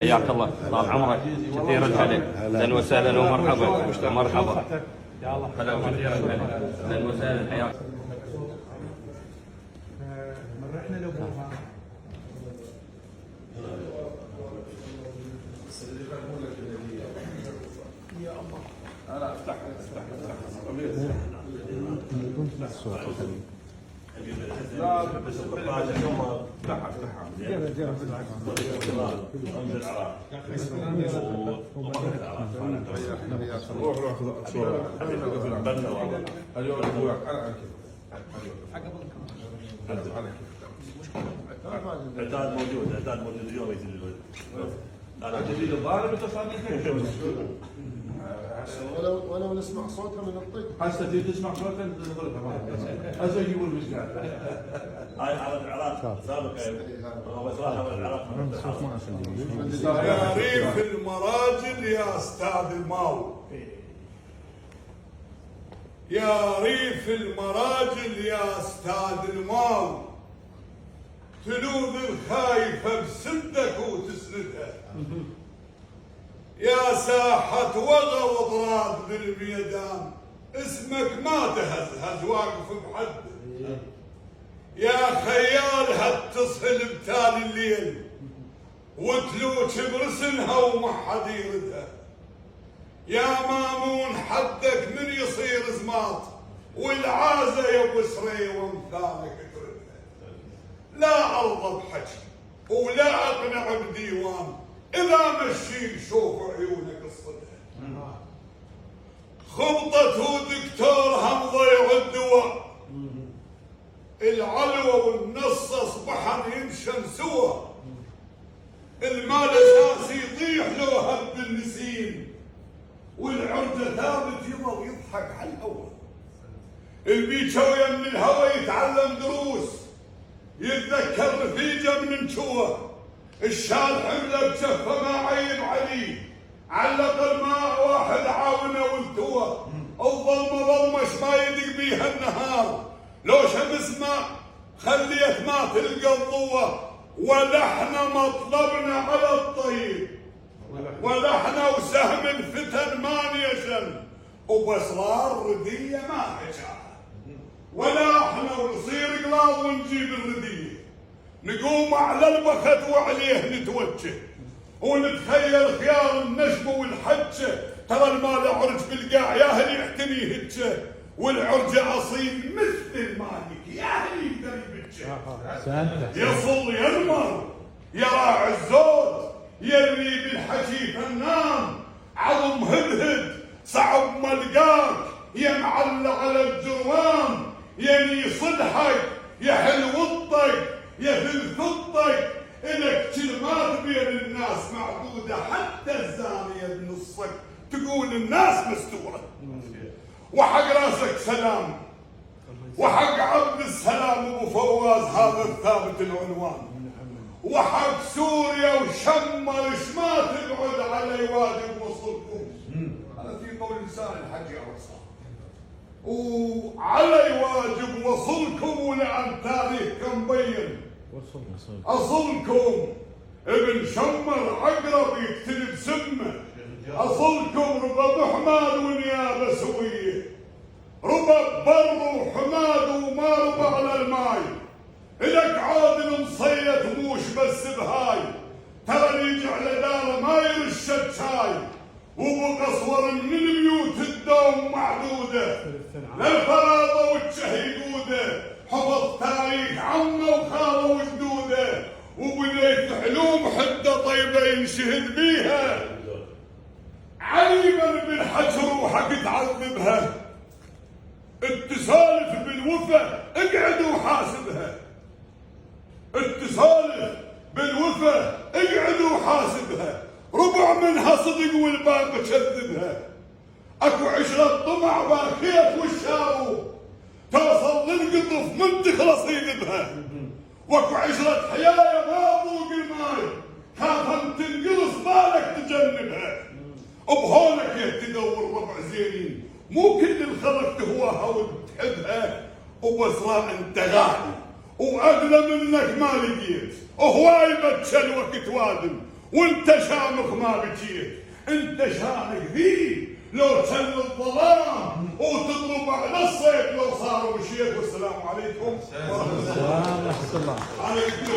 حياك الله طال عمرك كثير عليك. اهلا وسهلا ومرحبا مرحبا. يا الله هلا اهلا وسهلا حياك. من رحنا لابوها يا الله. انا افتح لا بس افتحها روح روح خذ صورة اليوم ابوك اعداد موجود اليوم يجي انا جديد الظاهر بتصاميم ولو نسمع صوتها من الطق هسه تجي تسمع صوتها نضربها هسه يجيبوا المشكله هاي على العراق سابقا بس راح العراق يا ريف المراجل يا استاذ الماو، يا ريف المراجل يا استاذ الماو، تلوذ الخايفه بسدك وتسندها، يا ساحة وغى وضراد بالميدان اسمك ما تهزهز واقف بحده، يا خيال هتصل بتالي الليل وتلوج برسنها وما حد يردها، يا مامون حدك من يصير زماط والعازة يا ابو سري وامثالك تردها، لا ارضى بحكي ولا اقنع بديوان إذا مشي شوف عيونك الصدها، خبطته دكتور هم ضيع الدواء، العلوة والنص اصبحن يمشن سوا، المال اساس يطيح لو هب النسيم، والعرجة ثابت يظل يضحك على الهوى، البيشوية من الهوى يتعلم دروس، يتذكر رفيجه من نشوه، الشال حمله بشفه ما عيب عليه، علق الماء واحد عاونه والتوه، الظلمه ظلمش ما يدق بيها النهار، لو شمس ما خليت ما تلقى الضوء، ولحنا مطلبنا على الطيب، ولحنا وسهم الفتن ما نيشن، وباسرار رديه ما حكاها، ولا احنا ونصير قلاض ونجيب الرديه، نقوم على البخت وعليه نتوجه، ونتخيل خيار النجم والحجه، ترى المال عرج بالقاع يا هل يعتني هجه، والعرجه اصيل مثل المالك يا هل يقدر يبجه، يصل ينمر يراعي الزود، يرمي بالحكي فنان، عظم هدهد صعب ملقاك، يا معلق على الجروان، يني صدحك يحل وطك يهل خطك، إلك كلمات بين الناس معدودة، حتى الزانية بنصك تقول الناس مستورة، وحق راسك سلام، وحق عبد السلام ابو فواز هذا الثابت العنوان، وحق سوريا وشمر ما تقعد علي واجب وصلكم، هذا في قول لسان الحج عرصة، وعلي واجب وصلكم، ولعن تاريخكم مبين أصلكم ابن شمر عقرب يقتل بسمه، أصلكم ربا بحماد ونيابة سوية، ربا بر وحماد وما ربا على الماي، إلك عادل مصيت موش بس بهاي، ترى يجي على داره ما يرشد شاي، وابو قصور من البيوت الدوم معدوده، للفراضه والشهيدوده، حفظ تاريخ عمه وخاله وجدوده، وبنيت حلوم حده طيبه ينشهد بيها، عليما بالحجر وحق تعذبها، التسالف بالوفا اقعد وحاسبها، التسالف بالوفا اقعد وحاسبها، ربع منها صدق والباقي كذبها، اكو عشرة طمع باكيت والشارو، توصل للقطف من تخلص يذبها، واكو عشرة حياية ما ضوق الماي، خافن تنقلص بالك تجنبها، وبهونك تدور ربع زينين، مو كل الخلق تهواها وتحبها، وبصراحة انت غالي واغلى منك ما لقيت، وهواي بتشل وقت وادم، وانت شامخ ما بجيت، انت شانك ذي لو تل الظلام وتضرب على الصيف لو صاروا مشيت. والسلام عليكم ورحمه الله. ورحمة الله. عليكم